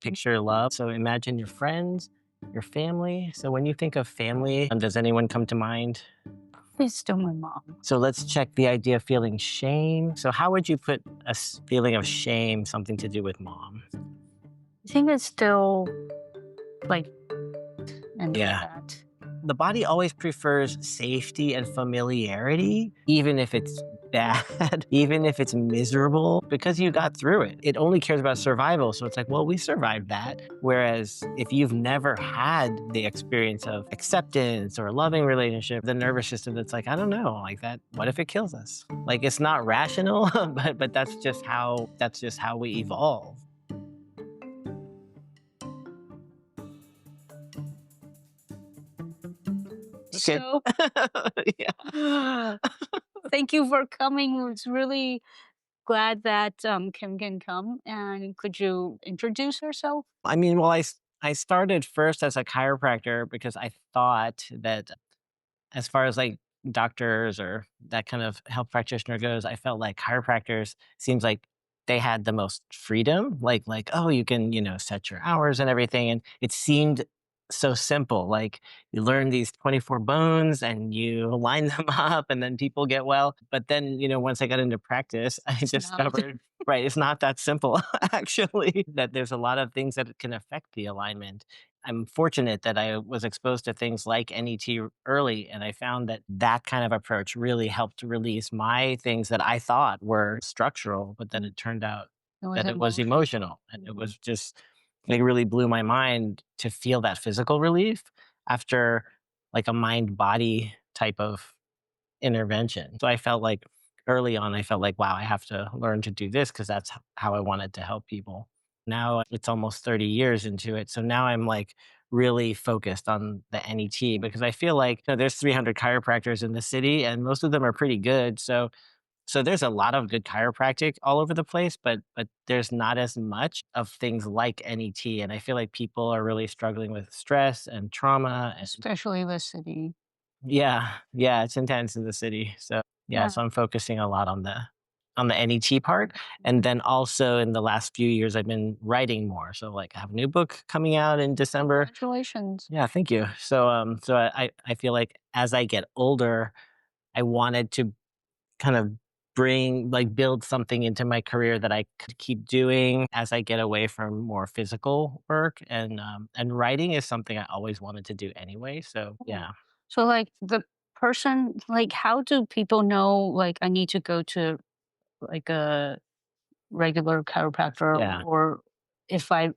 picture love. So imagine your friends, your family. So when you think of family, does anyone come to mind? It's still my mom. So let's check the idea of feeling shame. So how would you put a feeling of shame, something to do with mom? I think it's still like and all Yeah. that. The body always prefers safety and familiarity, even if it's bad, even if it's miserable, because you got through it. It only cares about survival. So it's like, well, we survived that. Whereas if you've never had the experience of acceptance or a loving relationship, the nervous system that's like, I don't know, like that, what if it kills us? Like it's not rational, but that's just how we evolve. Okay. So Yeah. thank you for coming. It's really glad that Kim can come. And could you introduce herself? I mean, well, I started first as a chiropractor because I thought that as far as like doctors or that kind of health practitioner goes, I felt like chiropractors seems like they had the most freedom. Oh, you can, set your hours and everything. And it seemed so simple. Like you learn these 24 bones and you line them up and then people get well. But then, once I got into practice, I It's not. discovered, right, it's not that simple actually, that there's a lot of things that can affect the alignment. I'm fortunate that I was exposed to things like NET early, and I found that that kind of approach really helped release my things that I thought were structural, but then Mm, it turned out it was that it was emotional. emotional. And it Mhm. was just, it really blew my mind to feel that physical relief after like a mind body type of intervention. So I felt like early on, I felt like, wow, I have to learn to do this because that's how I wanted to help people. Now it's almost 30 years into it. So now I'm like really focused on the NET because I feel like there's 300 chiropractors in the city and most of them are pretty good. So there's a lot of good chiropractic all over the place, but there's not as much of things like NET. And I feel like people are really struggling with stress and trauma and Especially the city. yeah, yeah, it's intense in the city. So, yeah, Yeah. so I'm focusing a lot on the NET part, and then also in the last few years, I've been writing more. So, like, I have a new book coming out in December. Congratulations. Yeah, thank you. So I feel like as I get older, I wanted to kind of build something into my career that I could keep doing as I get away from more physical work, and writing is something I always wanted to do anyway. So, Oh. yeah, So like the person like how do people know like I need to go to like a regular chiropractor yeah. or if I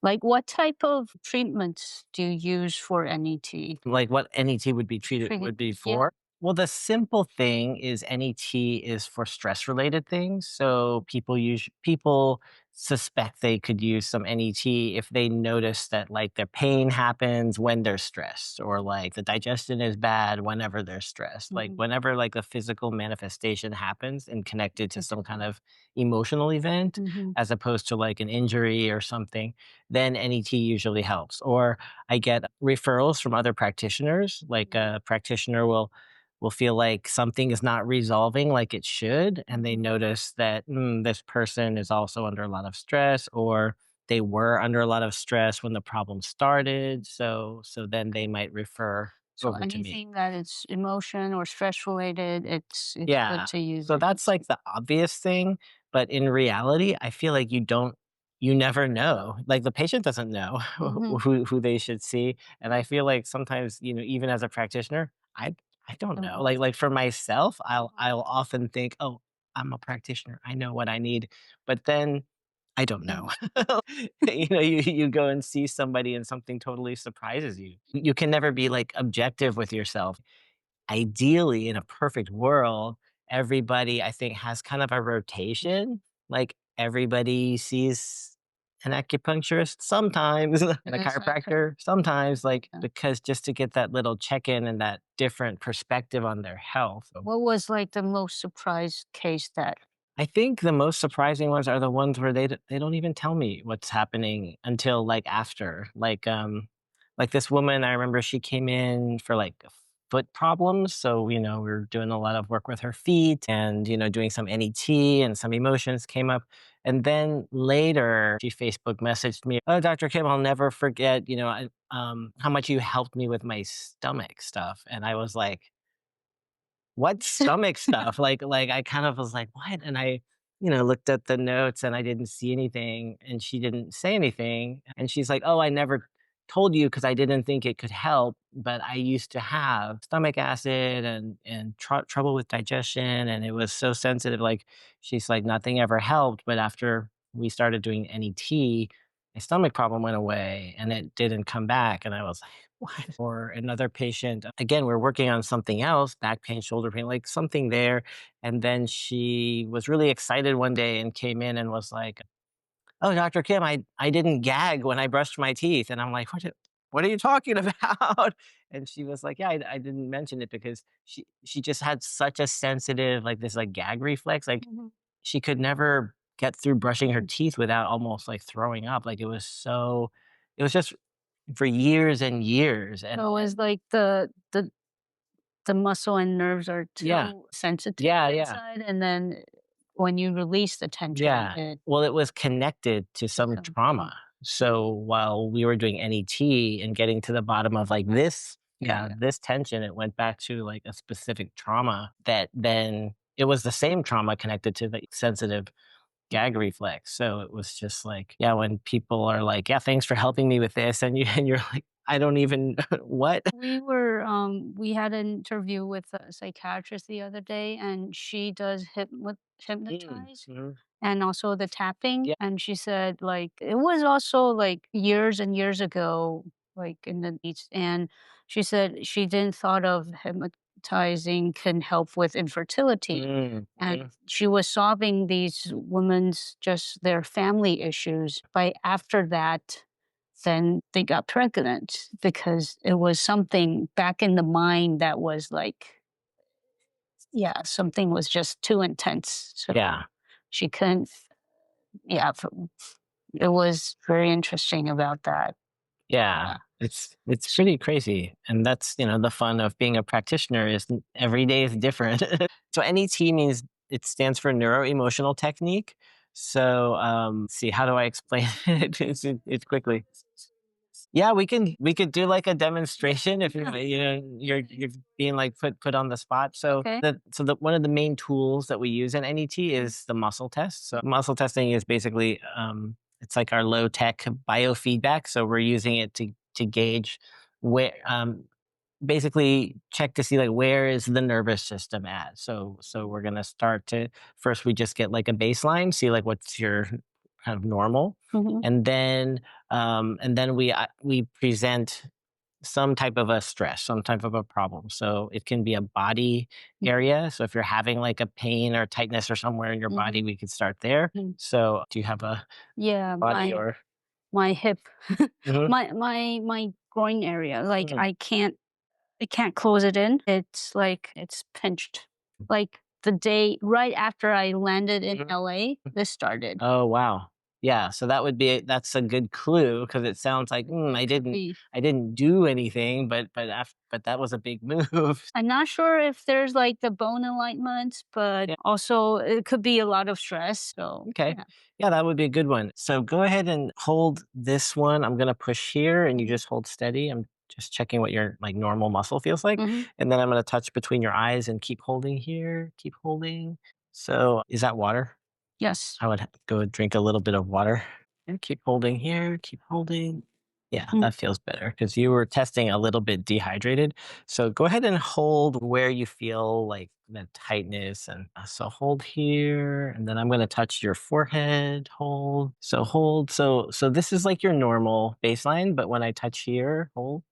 like what type of treatments do you use for NET? Like what NET would be treated Treated would be yeah. for? Well, the simple thing is NET is for stress related things. So people suspect they could use some NET if they notice that like their pain happens when they're stressed or like the digestion is bad whenever they're stressed. Like Mhm. whenever like a physical manifestation happens and connected to some kind Typical. of emotional event Mhm. as opposed to like an injury or something, then NET usually helps. Or I get referrals from other practitioners. Like Mhm. a practitioner will feel like something is not resolving like it should, and they Mhm. notice that this person is also under a lot of stress, or they were under a lot of stress when the problem started. So then they might refer So over to me. anything that is emotion or stress related, it's good Yeah. to use So that's NET. like the obvious thing, but in reality, I feel like you never know. Like the patient doesn't know Mhm. who they should see, and I feel like sometimes, even as a practitioner, I don't Don't know. know. Like for myself, Mhm. I'll often think, "Oh, I'm a practitioner. I know what I need." But then I don't You don't know. know. You go and see somebody and something totally surprises you. You can never be like objective with yourself. Ideally, in a perfect world, everybody, I think, has kind of a rotation. Like, everybody sees an acupuncturist sometimes and a Exactly. chiropractor sometimes, like, Yeah. because just to get that little check-in and that different perspective on their health. So, What was like the most surprise case that I think the most surprising ones are the ones where they don't even tell me what's happening until, like, after. Like this woman, I remember she came in for, like, foot problems. So, we were doing a lot of work with her feet and, doing some NET, and some emotions came up. And then later, she Facebook messaged me, "Oh, Dr. Kim, I'll never forget, how much you helped me with my stomach stuff." And I was like, what stomach stuff? Like, I kind of was like, "What?" And I, looked at the notes and I didn't see anything, and she didn't say anything, and she's like, "Oh, I never told you because I didn't think it could help, but I used to have stomach acid and trouble with digestion, and it was so sensitive." Like, she's like, "Nothing ever helped, but after we started doing NET, my stomach problem went away and it didn't come back." And I was like, "What?" Or another patient, again, we're working on something else, back pain, shoulder pain, like something there. And then she was really excited one day and came in and was like, "Oh, Dr. Kim, I didn't gag when I brushed my teeth." And I'm like, what are you talking about?" And she was like, "Yeah, I didn't mention it because she just had such a sensitive, like this like gag reflex. Like, Mhm. she could never get through brushing her teeth without almost like throwing up. Like, it was just for years and years. So it's like the muscle and nerves are Yeah, too sensitive yeah, yeah. inside, and then when you release the tension, Yeah. it Well, it was connected to some becomes trauma. So while we were doing NET and getting to the bottom of like this, yeah, yeah. this tension, it went back to like a specific trauma that then it was the same trauma connected to the sensitive gag reflex. So it was just like, yeah, when people are like, "Yeah, thanks for helping me with this," and you're like, "I don't even what?" We had an interview with a psychiatrist the other day, and she does Mm, hypnotize mhm. and also the tapping, Yeah. and she said, like, it was also, like, years and years ago, like, in the East, and she said she didn't thought of hypnotizing can help with infertility, Mm, and mhm. she was solving these women's just their family issues. By after that, then they got pregnant because it was something back in the mind that was like, yeah, something was just too intense. So Yeah. she couldn't, yeah, it was very interesting about that. Yeah, Yeah. it's pretty crazy, and that's, the fun of being a practitioner is every day is different. So NET means it stands for neuro emotional technique. So, see, how do I explain it? It's quickly. Yeah, we could do like a demonstration if Yeah. you're being like put on the spot. So Okay. the one of the main tools that we use in NET Mhm. is the muscle test. So muscle testing is basically it's like our low tech biofeedback. So we're using it to gauge where basically check to see like where is the nervous system at. So we're gonna start to first we just get like a baseline, see like what's your kind of normal, Mhm. and then we present some type of a stress, some type of a problem. So it can be a body Mhm. area. So if you're having like a pain or tightness or somewhere in your body, Mhm. we could start there. Mhm. So do you have a Yeah, body or? my hip, Mhm, my groin area, like, mhm, I can't close it in. It's like it's pinched. Like, the day right after I landed in mhm. LA, this started. Oh, wow. Yeah, so that's a good clue because it sounds like, It could be. I didn't do anything, but that was a big move. I'm not sure if there's, like, the bone alignment, but Yeah, also it could be a lot of stress, so, okay. yeah. Yeah, that would be a good one. So go ahead and hold this one. I'm gonna push here, and you Mhm. just hold steady. I'm just checking what your, like, normal muscle feels like, Mhm. and then I'm gonna touch between your eyes and keep holding here, keep holding. So, is that water? Yes. I would go drink a little bit of water. And keep holding here, keep holding. Yeah, Mm, that feels better because you were testing a little bit dehydrated. So go ahead and hold where you feel like the tightness. And so hold here, and then I'm going to touch your forehead. Hold. So hold. So this is like your normal baseline, but when I touch here, hold.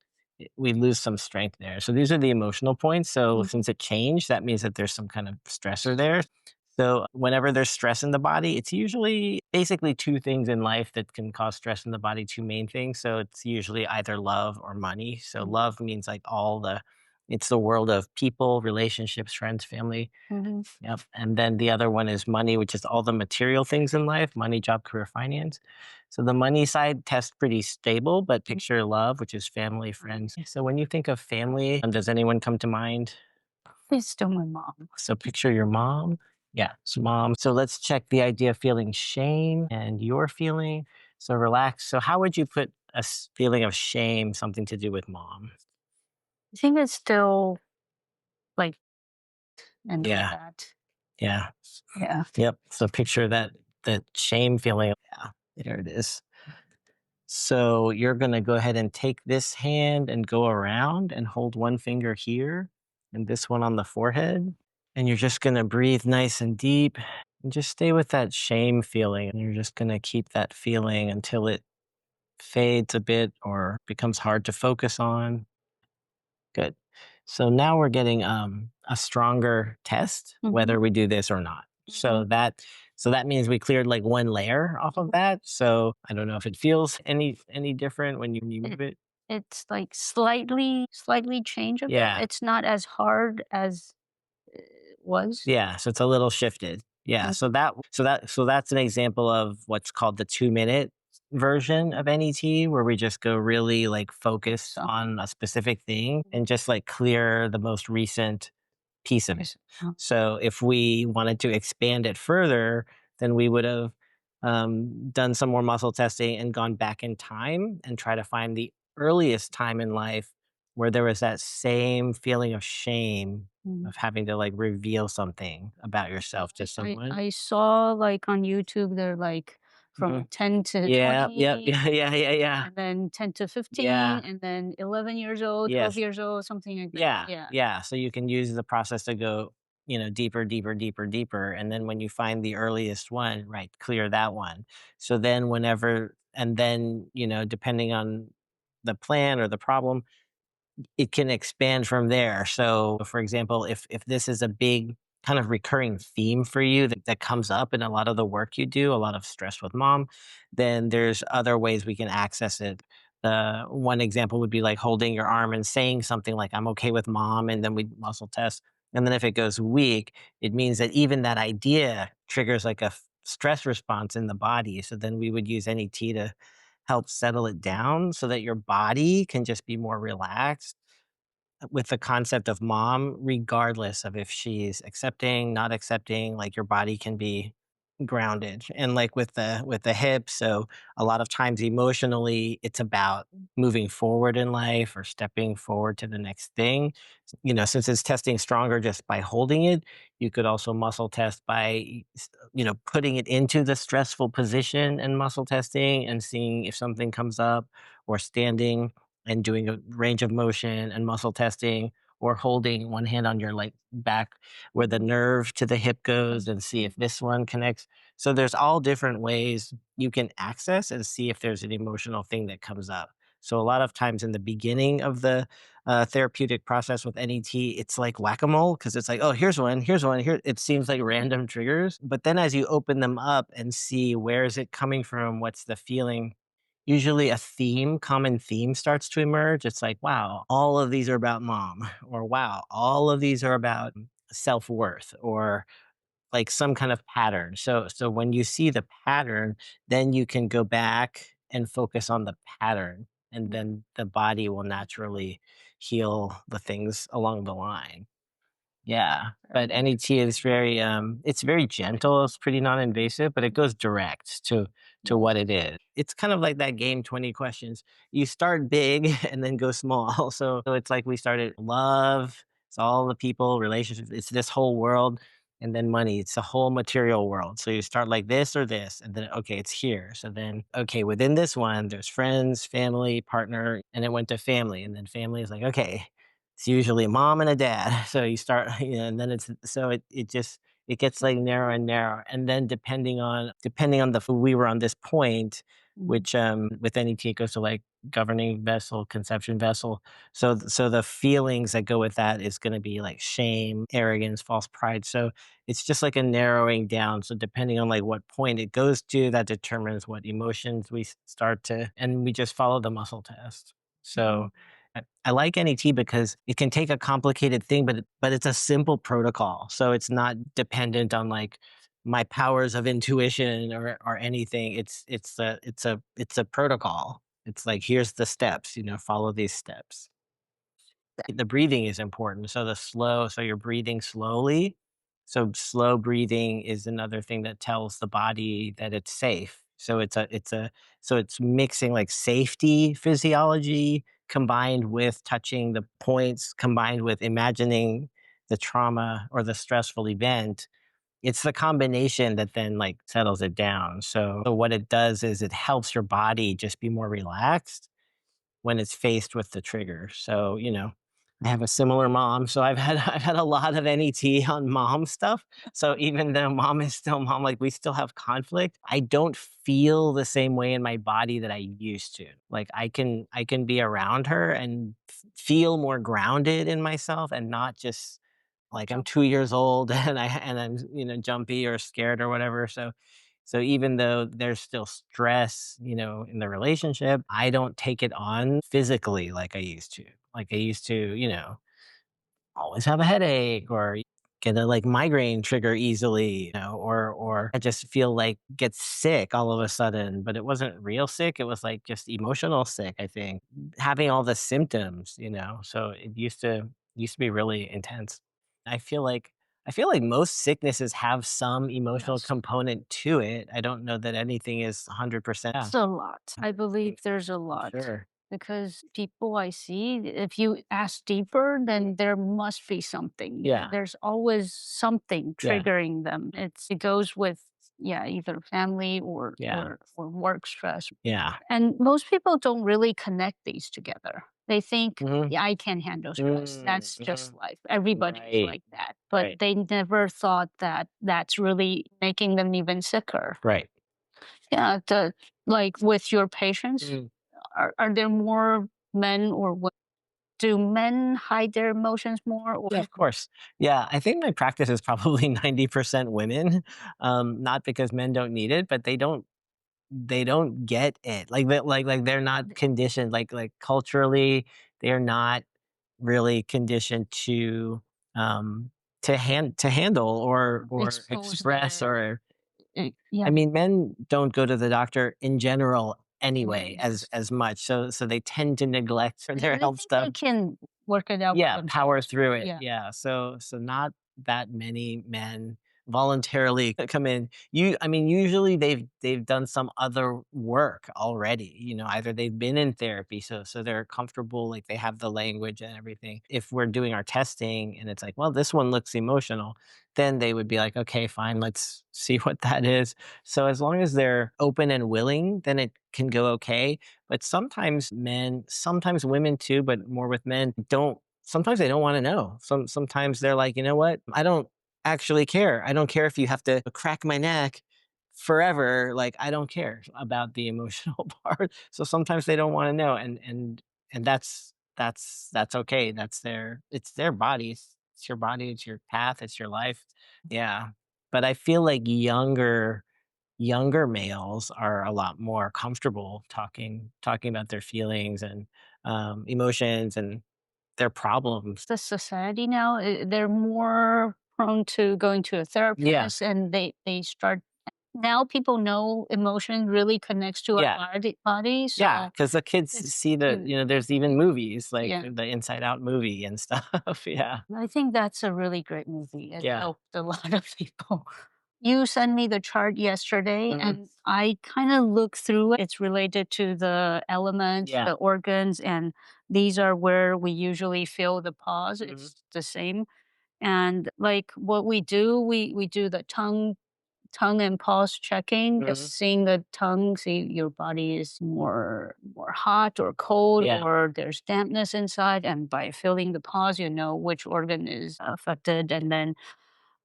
We lose some strength there. So these are the emotional points. So mhm, since it changed, that means that there's some kind of stressor there. So whenever there's stress in the body, it's usually basically two things in life that can cause stress in the body, two main things. So it's usually either love or money. So mhm, love means like all the It's the world of people, relationships, friends, family. Mhm. Yep. And then the other one is money, which is all the material things in life, money, job, career, finance. So the money side tests pretty stable, but Mm. picture love, which is family, friends. So when you think of family, does anyone come to mind? It's still my mom. So picture your mom. Yeah, so mom. So let's check the idea of feeling shame and your feeling. So relax. So how would you put a feeling of shame, something to do with mom? I think it's still like and all Yeah, that. yeah. Yeah. Yep. So picture that shame feeling. Yeah, there it is. So you're going to go ahead and take this hand and go around and hold one finger here and this one on the forehead. And you're just going to breathe nice and deep and just stay with that shame feeling. And you're just going to keep that feeling until it fades a bit or becomes hard to focus on. Good. So now we're getting a stronger test, Mhm. whether we do this or not. Mhm. So that means we cleared like one layer off of Mhm. that. So I don't know if it feels any different when you It move it. it's like slightly change a bit. Yeah. It's not as hard as it was. Yeah. So it's a little shifted. Yeah. Mhm. So that's an example of what's called the 2 minute version of NET where we just go really like focus So on a specific thing and just like clear the most recent piece of it. So if we wanted to expand it further, then we would have done some more muscle testing and gone back in time and try to find the earliest time in life where there was that same feeling of shame Mhm. of having to like reveal something about yourself to someone. I saw, like, on YouTube, they're, like, from Mhm. 10 to Yeah, yep, 20, yeah, yeah, yeah, yeah, and then 10 to 15, yeah, and then 11 years old, 12 yes. years old, something like that. Yeah, Yeah. yeah, so you can use the process to go, deeper, deeper, deeper, deeper, and then when you find the earliest one, right, clear that one. So then whenever and then, depending on the plan or the problem, it can expand from there. So, for example, if this is a big kind of recurring theme for you that comes up in a lot of the work you do, a lot of stress with mom, then there's other ways we can access it. The one example would be like holding your arm and saying something like, I'm okay with mom, and then we muscle test. And then if it goes weak, it means that even that idea triggers like a stress response in the body. So then we would use NET to help settle it down so that your body can just be more relaxed with the concept of mom, regardless of if she's accepting, not accepting, like your body can be grounded. And like with the hips, so a lot of times emotionally, it's about moving forward in life or stepping forward to the next thing. Since it's testing stronger just by holding it, you could also muscle test by putting it into the stressful position and muscle testing and seeing if something comes up or standing and doing a range of motion and muscle testing or holding one hand on your like back where the Mhm. nerve to the hip goes Mhm. and see if Mhm. this one connects. So there's all different ways you can access and see if there's an emotional thing that comes up. So a lot of times in the beginning of the therapeutic process with NET, it's like whack-a-mole because it's like, oh, here's one, here. It seems like random triggers, but then as you open them up and see where is it coming from, what's the feeling, usually a common theme starts to emerge. It's like, wow, all of these are about mom, or wow, all of these are about self-worth, or like some kind of pattern. So when you see the pattern, then you can go back and focus on the pattern, and Mhm. then the body will naturally heal the things along the line. Yeah, but Very NET is it's very gentle, it's pretty non-invasive, but it goes direct to yeah. what it is. It's kind of like that game 20 questions. You start big and then go small. So it's like we started love, it's all the people, relationships, it's this whole world, and then money, it's a whole material world. So you start like this or this, and then okay, it's here. So then okay, within this one, there's friends, family, partner, and it went to family, and then family is like, okay, it's usually a mom and a dad. So you start, and then it gets like narrow and narrow. And then depending on we were on this point, Mhm. which with NET it goes to like governing vessel, conception vessel. So the feelings that go with that is going to be like shame, arrogance, false pride. So it's just like a narrowing down. So depending on like what point it goes to, that determines what emotions we start to, and we just follow the muscle test. So Mhm. I like NET because it can take a complicated thing, but it's a simple protocol. So it's not dependent on like my powers of intuition or anything. It's a protocol. It's like here's the steps, follow these steps. The breathing is important. So you're breathing slowly. So slow breathing is another thing that tells the body that it's safe. So it's mixing like safety physiology combined with touching the points, combined with imagining the trauma or the stressful event. It's the combination that then like settles it down. So what it does is it helps your body just be more relaxed when it's faced with the trigger. So, I have a similar mom, so I've had a lot of NET on mom stuff. So even though mom is still mom, like we still have conflict, I don't feel the same way in my body that I used to. Like I can be around her and feel more grounded in myself and not just like I'm 2 years old and I'm, jumpy or scared or whatever. So even though there's still stress, in the relationship, I don't take it on physically like I used to. Like I used to, always have a headache or get a like migraine trigger easily, or I just feel like get sick all of a sudden, but it wasn't real sick. It was like just emotional sick, I think. Having all the symptoms, So it used to be really intense. I feel like I feel like most sicknesses have some emotional Yes. component to it. I don't know that anything is 100%. Yeah. It's a lot. I believe there's a lot Sure. because people I see, if you ask deeper, then there must be something. Yeah. There's always something Yeah. triggering them. It goes with yeah, either family or Yeah. or work stress. Yeah. And most people don't really connect these together. They think, Mhm. yeah, I can handle stress. Mm, That's just mhm. life. Everybody's Right. like that. But Right. they never thought that that's really making them even sicker. Right. Yeah, like with your patients, Mm. are there more men or do men hide their emotions more or Yeah, of course. Yeah, I think my practice is probably 90% women, not because men don't need it, but they don't get it. Like they're not conditioned, like culturally, they're not really conditioned um, to handle or expose express their or I yeah, mean, men don't go to the doctor in general anyway as yes. as much, so they tend to neglect their They health think stuff. they can work it out Yeah, for power themselves. through it, Yeah. yeah, so not that many men voluntarily come in. I mean, usually they've done some other work already, either they've been in therapy, so they're comfortable, like, they have the language and everything. If we're doing our testing and it's like, "Well, this one looks emotional," then they would be like, "Okay, fine, let's see what that is." So as long as they're open and willing, then it can go okay. But sometimes women too, but more with men, don't sometimes they don't wanna know. Sometimes they're like, "You know what? I don't actually care. I don't care if you have to crack my neck forever, like, I don't care about the emotional part." So sometimes they don't wanna know, and that's okay. It's their body. It's your body, it's your path, it's your life. Yeah. But I feel like younger males are a lot more comfortable talking about their feelings and, emotions and their problems. The society now, they're more prone to going to a Yeah, therapist and they start now people know emotion really connects to our yeah, body, yeah. so Because the kids it's see mm, there's even movies, like yeah. the Inside Out movie and stuff. Yeah, I think that's a really great movie. It yeah. helped a lot of people. You sent me the chart yesterday Mhm. and I kind of looked through it. It's related to the elements, Yeah. the organs, and these are where we usually feel the pause. Mhm, It's the same. And like what we do, we do the tongue and pulse checking, mhm. just seeing the tongue, see your body is more hot or cold, Yeah. or there's dampness inside. And by feeling the pulse, you know which organ is affected, and then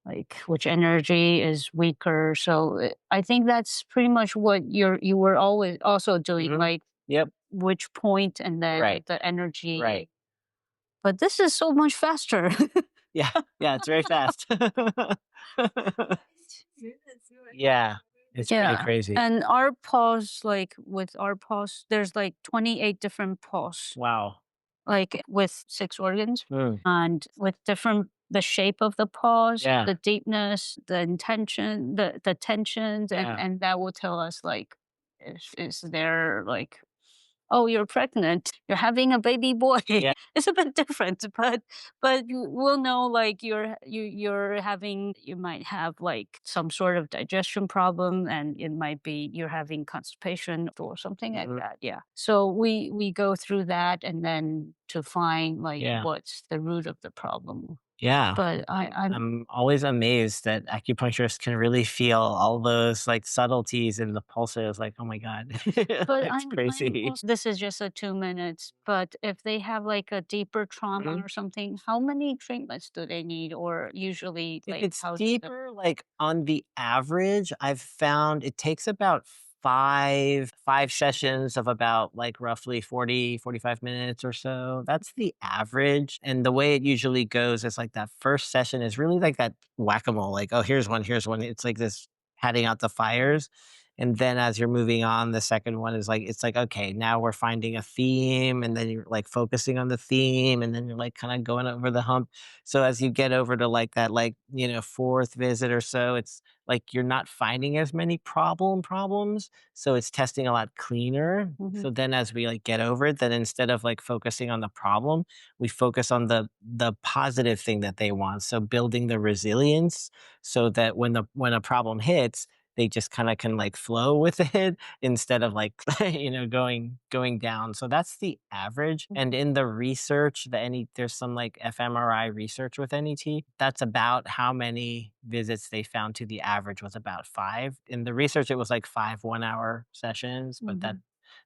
like which energy is weaker. So I think that's pretty much what you were always also doing, Mhm. like Yep. which point and then Right, the energy. right. But this is so much faster. Yeah, yeah, it's very fast. Yeah, it's pretty Yeah. crazy. And our pause, like with our pause, there's like 28 different pause. Wow. like with 6 organs Mm, and with different the shape of the pause, yeah, the deepness, the intention, the tensions, yeah, and that will tell us like is there like, "Oh, you're pregnant. You're having a baby boy." yeah. It's a bit different, but we'll know like you're having you might have like some sort of digestion problem, and it might be you're having constipation or something like Mhm, that. Yeah. So we go through that and then to find like yeah. what's the root of the problem. Yeah. But I'm I'm always amazed that acupuncturists can really feel all those, like, subtleties in the pulses, like, "Oh my god." But It's I'm crazy. also this is just a 2 minutes, but if they have, like, a deeper trauma Mhm. or something, how many treatments do they need? Or usually, If like, it's how's the deeper, like, on the average, I've found it takes about 5 sessions of about, like, roughly 40, 45 minutes or so. That's the average, and the way it usually goes is, like, that first session is really like that whack-a-mole, like, "Oh, here's one, here's one." It's like this patting out the fires, and then as you're moving on, the second one is like it's like, "Okay, now we're finding a theme," and then you're, like, focusing on the theme, and then you're, like, kinda going over the hump. So as you get over to like that, like, 4th visit or so, it's like you're not finding as many problems. So it's testing a lot cleaner. mhm, So then as we like get over it, then instead of like focusing on the problem, we focus on the positive thing that they want. So building the resilience so that when a problem hits, they just kind of can like flow with it instead of like going down. So that's the average. And mhm. in the research, there's some like fMRI research with NET. That's about how many visits they found to the average was about 5. In the research, it was like 5 one-hour sessions, but Mhm.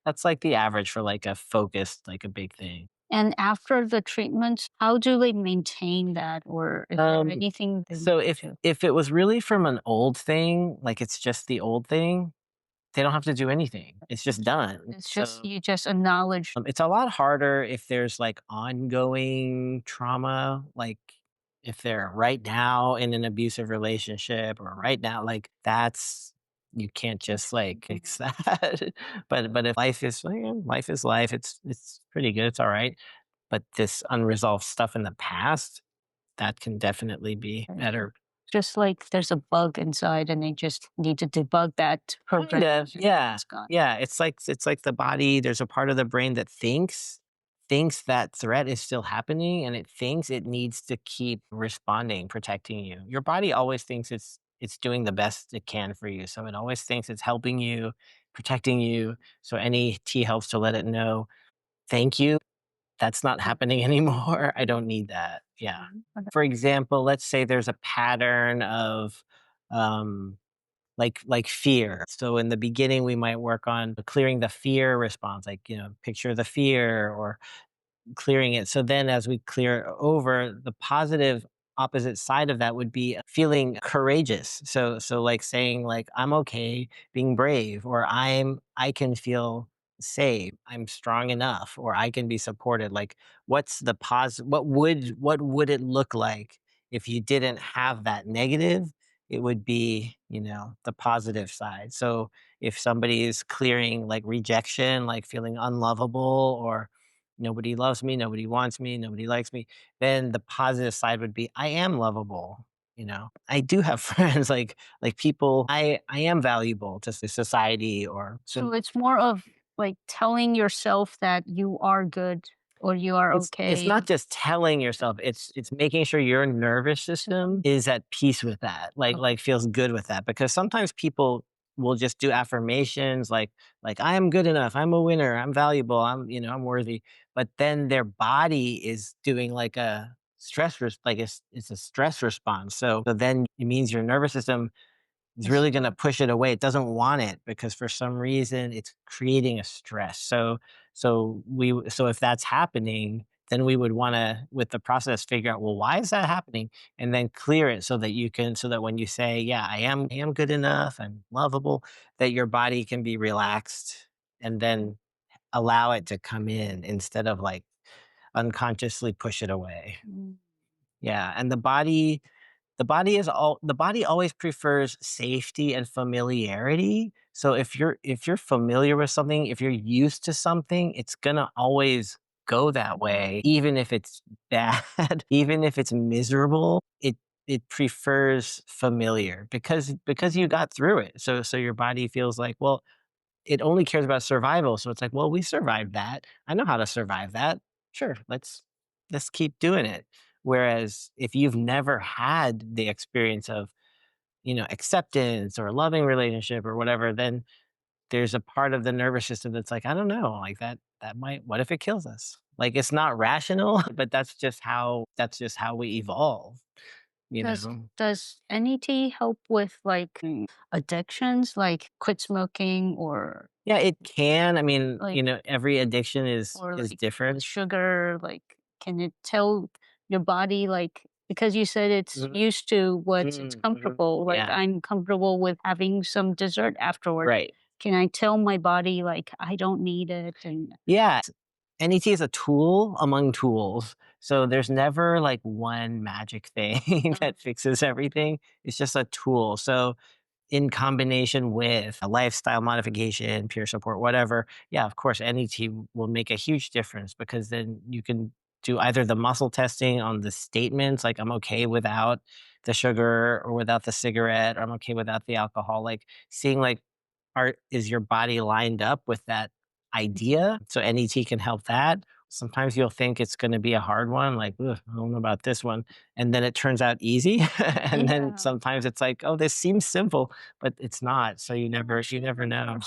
that's like the average for like a focused, like a big thing. And after the treatments, how do they maintain that? Or is there Um, anything they so need if to if it was really from an old thing, like it's just the old thing, they don't have to do anything. It's just done. it's just So you just acknowledge it's a lot harder if there's, like, ongoing trauma, like, if they're right now in an abusive relationship or right now, like, that's you can't just, like, fix that. But if life is life is life, it's pretty good, it's alright. But this unresolved stuff in the past, that can definitely be better. just like there's a bug inside and they just need to debug that Kind program of, and then yeah. it's gone. Yeah, it's like the body, there's a part of the brain that thinks that threat is still happening, and it thinks it needs to keep responding, protecting you. Your body always thinks it's doing the best it can for you, so it always thinks it's helping you, protecting you, so any T helps to let it know, "Thank you, that's not happening anymore, I don't need that." Yeah. Mhm. For example, let's say there's a pattern of, um like fear. So in the beginning, we might work on clearing the fear response, like, picture the fear or clearing it. So then as we clear over, the positive opposite side of that would be feeling courageous. So like saying like I'm okay being brave or I can feel safe. I'm strong enough or I can be supported. Like what's the positive what would it look like if you didn't have that negative? It would be, the positive side. So if somebody is clearing like rejection, like feeling unlovable or nobody loves me, nobody wants me, nobody likes me, then the positive side would be I am lovable, I do have friends, like people I am valuable to society or So so it's more of like telling yourself that you are good or you are it's okay. not just telling yourself, it's making sure your nervous system Mhm. is at peace with that, Okay. like feels good with that, because sometimes people will just do affirmations like I am good enough, I'm a winner, I'm valuable, I'm worthy, but then their body is doing like a like it's a stress response. So then it means your nervous system is Yes. really gonna push it away. It doesn't want it because for some reason it's creating a stress. So if that's happening, then we would wanna, with the process, figure out, well, why is that happening? And then clear it so that when you say, yeah, I am good enough, I'm lovable, that your body can be relaxed and then allow it to come in instead of like unconsciously push it away. Mm. Yeah. And the body always prefers safety and familiarity. So if you're familiar with something, if you're used to something, it's gonna always go that way, even if it's bad, even if it's miserable, it prefers familiar because you got through it. So your body feels like, well, it only cares about survival. So it's like, well, we survived that. I know how to survive that. Sure, let's keep doing it. Whereas if you've never had the experience of, acceptance or a loving relationship or whatever, then there's a part of the nervous system that's like, I don't know, like that might what if it kills us? Like it's not rational, but that's just how we evolve, you Does know? does NET help with like addictions, like quit smoking Yeah, it can. I mean, like every addiction is like different. sugar? Like, can it tell your body like because you said it's Mhm, used to what it's mhm. comfortable. Like Yeah, I'm comfortable with having some dessert afterward. right. Can I tell my body like I don't need it? And Yeah, NET is a tool among tools. So there's never like one magic thing that fixes everything. It's just a tool. So in combination with a lifestyle modification, peer support, whatever, yeah, of course, NET will make a huge difference because then you can do either the muscle testing on the statements, like I'm okay without the sugar or without the cigarette, or I'm okay without the alcohol, like seeing like is your body lined up with that idea? So NET can help that. Sometimes you'll think it's going to be a hard one, like, "Ugh, I don't know about this one." And then it turns out easy. And then yeah. sometimes it's like, oh, this seems simple, but it's not. So you never know.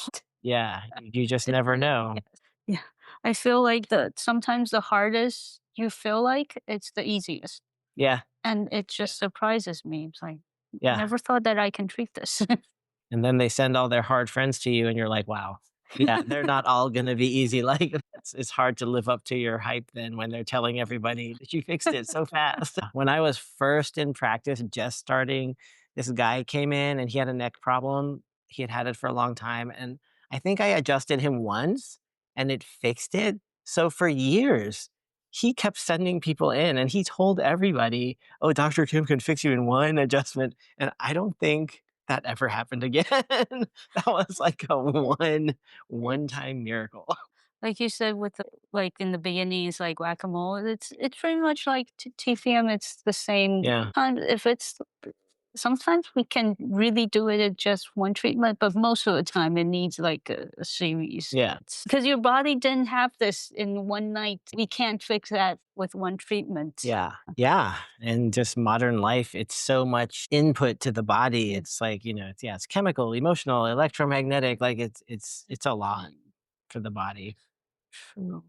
Yeah, you just never know. Yes. Yeah. I feel like the sometimes the hardest you feel like it's the easiest. Yeah, And it just surprises me. It's like, yeah. never thought that I can treat this. And then they send all their hard friends to you and you're like, "Wow, yeah, they're not all gonna be easy." Like, it's hard to live up to your hype then when they're telling everybody that you fixed it so fast. When I was first in practice, just starting, this guy came in and he had a neck problem. He had had it for a long time, and I think I adjusted him once and it fixed it. So for years, he kept sending people in and he told everybody, "Oh, Doctor Kim can fix you in one adjustment." And I don't think that ever happened again. That was like a one-time miracle. Like you said with the like in the beginning, it's like whack-a-mole. It's pretty much like TFM. It's the same Yeah, kind. If it's sometimes we can really do it at just one treatment, but most of the time it needs like a series. yeah, Because your body didn't have this in one night. We can't fix that with one treatment. yeah, yeah, and just modern life, it's so much input to the body. Yeah. It's like, it's chemical, emotional, electromagnetic, like it's a lot Mm, for the body. true.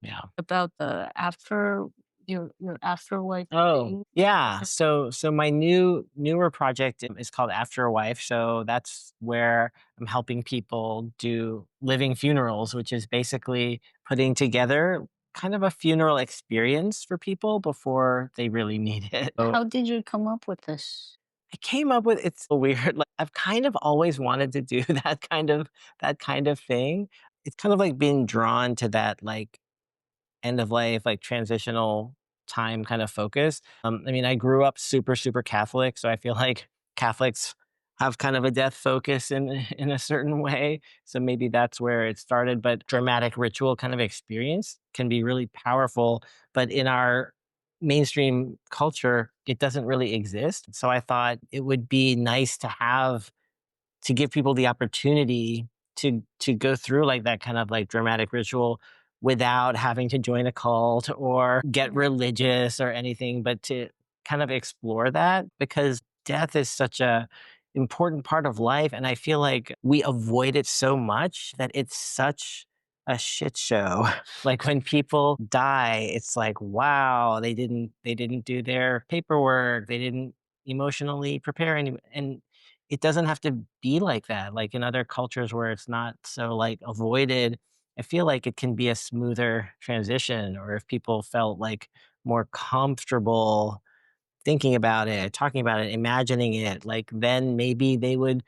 Yeah. About the after your afterlife Oh, thing. yeah. So my newer project is called After a Wife. So that's where I'm helping people do living funerals, which is basically putting together kind of a funeral experience for people before they really need it. So How did you come up with this? I came up with it's so weird. Like I've kind of always wanted to do that kind of thing. It's kind of like being drawn to that like end of life, like transitional time kind of focus. I mean, I grew up super, super Catholic, so I feel like Catholics have kind of a death focus in a certain way. So maybe that's where it started. But dramatic ritual kind of experience can be really powerful. But in our mainstream culture, it doesn't really exist. So I thought it would be nice to give people the opportunity to go through like that kind of like dramatic ritual without having to join a cult or get Yeah. religious or anything, but to kind of explore that because death is such a important part of life. And I feel like we avoid it so much that it's such a shit show. Like when people die, it's like, wow, they didn't do their paperwork, they didn't emotionally prepare any, and it doesn't have to be like that. Like in other cultures where it's not so like avoided, I feel like it can be a smoother transition. Or if people felt like more comfortable thinking about it, talking about it, imagining it, like then maybe they would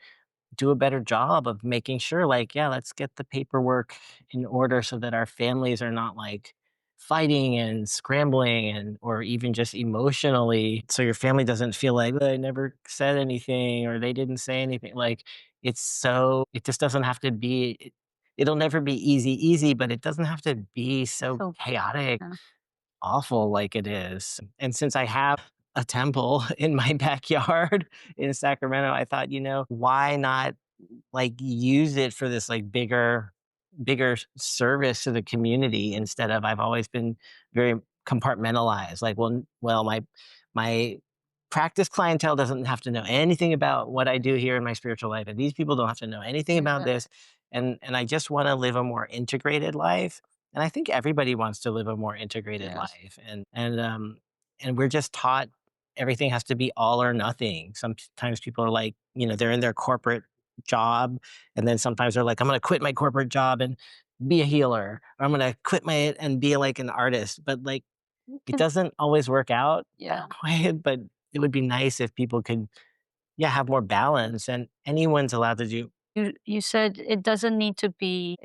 do a better job of making sure like, yeah, let's get the paperwork in order so that our families are not like fighting and scrambling and or even just emotionally so your family doesn't feel like "I never said anything or they didn't say anything." Like it just doesn't have to be it'll never be easy, easy, but it doesn't have to be so So chaotic, yeah. awful like it is. And since I have a temple in my backyard in Sacramento, I thought, why not like use it for this like bigger service to the community instead of I've always been very compartmentalized. Like, well, my practice clientele doesn't have to know anything about what I do here in my spiritual life, and these people don't have to know anything about Yeah. this. And I just want to live a more integrated life. And I think everybody wants to live a more integrated Yes. life. And we're just taught everything has to be all or nothing. Sometimes people are like, they're in their corporate job, and then sometimes they're like, I'm gonna quit my corporate job and be a healer, or I'm gonna quit my and be like an artist. But like it doesn't always work out that Yeah. way. But it would be nice if people could, yeah, have more balance, and anyone's allowed to do. You said it doesn't need to be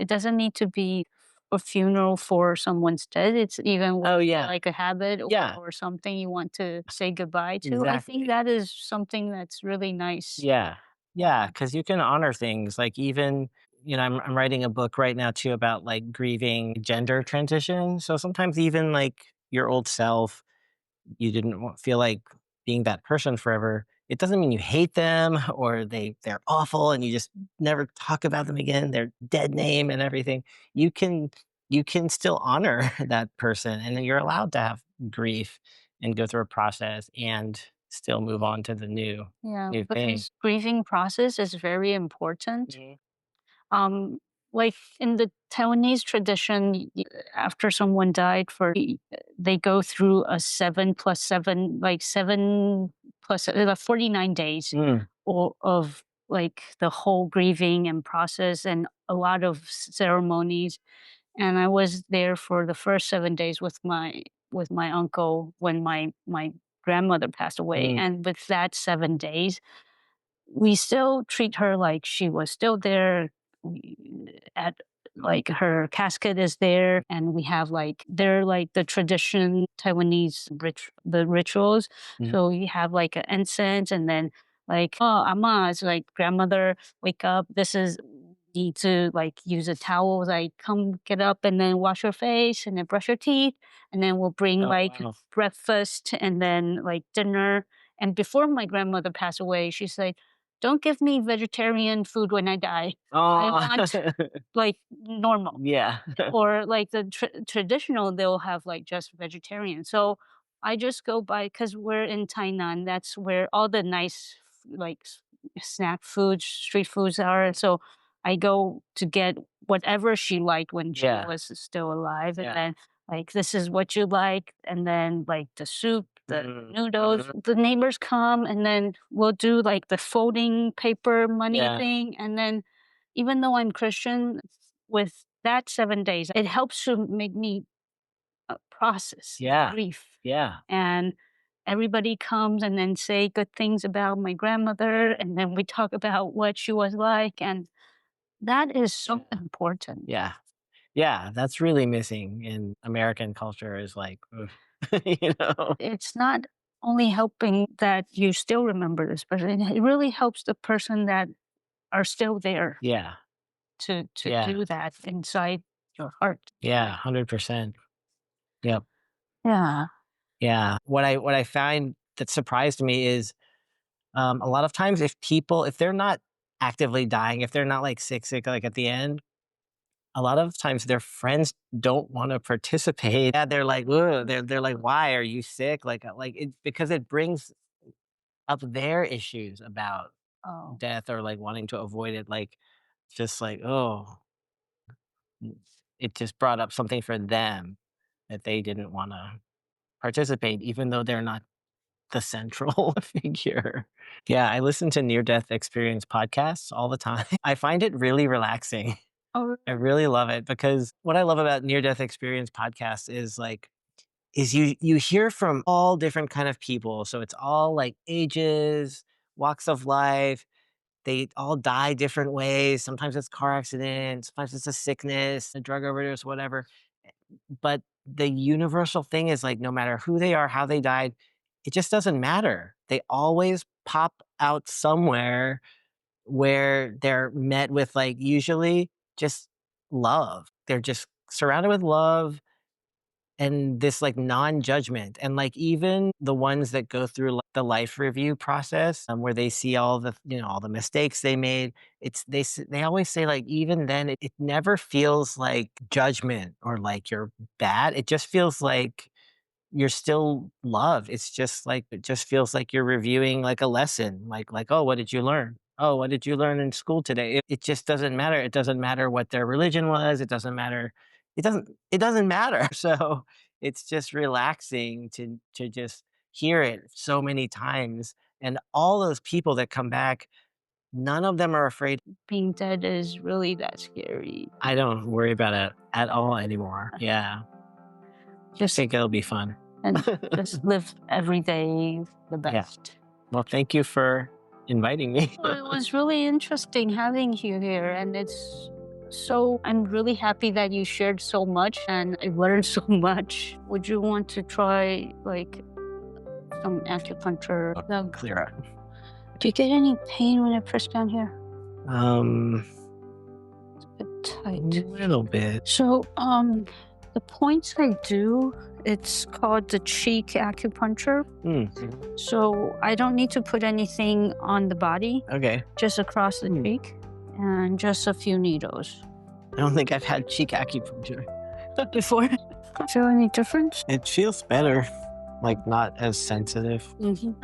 a funeral for someone's dead. It's even when Oh it's yeah, like a habit yeah, or something you want to say goodbye to. I think exactly. that is something that's really nice. Yeah. Yeah, Yeah. because you can honor things, like, even I'm writing a book right now too about, like, grieving gender transition, so sometimes even, like, your old self, you didn't feel like being that person forever. It doesn't mean you hate them or they're awful and you just never talk about them again, their dead name and everything. You can you can still honor that person, and then you're allowed to have grief and go through a process and still move on to the Yeah, new thing. because grieving process is very important. Mhm. Um, like in the Taiwanese tradition, after someone died, they go through a 7 plus 7, like 49 days Mm, of like the whole grieving and process and a lot of ceremonies. And I was there for the first 7 days with my uncle when my grandmother passed away. mm. And with that 7 days, we still treat her like she was still there. At like her casket is there, and we have like they're like the tradition Taiwanese the rituals. Mhm. So we have like an incense, and then like ama is like grandmother, wake up. This is need to like use a towel, like come get up and then wash your face and then brush your teeth, and then we'll bring Oh, like wow. breakfast and then like dinner. And before my grandmother passed away, she's like, don't give me vegetarian food when I die. I Aw. want like normal. Yeah. Or like the traditional, they'll have like just vegetarian. So I just go by because we're in Tainan. That's where all the nice like snack foods, street foods are. So I go to get whatever she liked when she Yeah, was still alive, and yeah. then like this is what you like, and then like the soup, the Mm, noodles. mhm. The neighbors come, and then we'll do like the folding paper money Yeah, thing, and then even though I'm Christian, with that 7 days, it helps to make me, process yeah, grief, yeah, and everybody comes and then say good things about my grandmother, and then we talk about what she was like, and that is so yeah, important. yeah, yeah, that's really missing in American culture is like, ugh, you know? It's not only helping that you still remember this person, it really helps the person that are still there Yeah, to yeah, do that inside your heart. yeah, 100%. Yep, Yeah. yeah. What I find that surprised me is, a lot of times if they're not actively dying, if they're not, like, sick, like, at the end, a lot of times their friends don't wanna participate. Yeah, they're like, "Ugh," they're like, "Why? Are you sick?" Like, it because it brings up their issues about Oh, death or, like, wanting to avoid it, like, just like, oh, mm, it just brought up something for them that they didn't wanna participate even though they're not the central figure. Yeah, I listen to near-death experience podcasts all the time. I find it really relaxing. oh, I really love it because what I love about near-death experience podcasts is, like you hear from all different kind of people, so it's all, like, ages, walks of life. They all die different ways. Sometimes it's car accident, sometimes it's a sickness, a drug overdose, whatever. But the universal thing is like no matter who they are, how they died, it just doesn't matter. They always pop out somewhere where they're met with like usually just love. They're just surrounded with love and this like non-judgment. And like even the ones that go through like, the life review process, where they see all the, all the mistakes they made, they always say like even then it never feels like judgment or like you're bad. It just feels like you're still loved. It's just like it just feels like you're reviewing like a lesson, like, "Oh, what did you learn? Oh, what did you learn in school today?" It just doesn't matter. It doesn't matter what their religion was. It doesn't matter. It doesn't matter. So, it's just relaxing to just hear it so many times, and all those people that come back, none of them are afraid. Being dead is really that scary. I don't worry about it at all anymore. Yeah. I Just think it'll be fun. and just live every day the Yeah. best. Well, thank you for inviting me. Well, it was really interesting having you here, and I'm really happy that you shared so much and I learned so much. Would you want to try like some acupuncture? No. Clear up. Do you get any pain when I press down here? Um, It's a bit a tight. little bit. So, the points I do, it's called the cheek acupuncture. Mhm. So I don't need to put anything on the body, Okay. just across the cheek and just a few needles. I don't think I've had cheek acupuncture. Before, feel any difference? It feels better, like not as sensitive.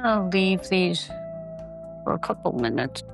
I'll leave these for a couple minutes.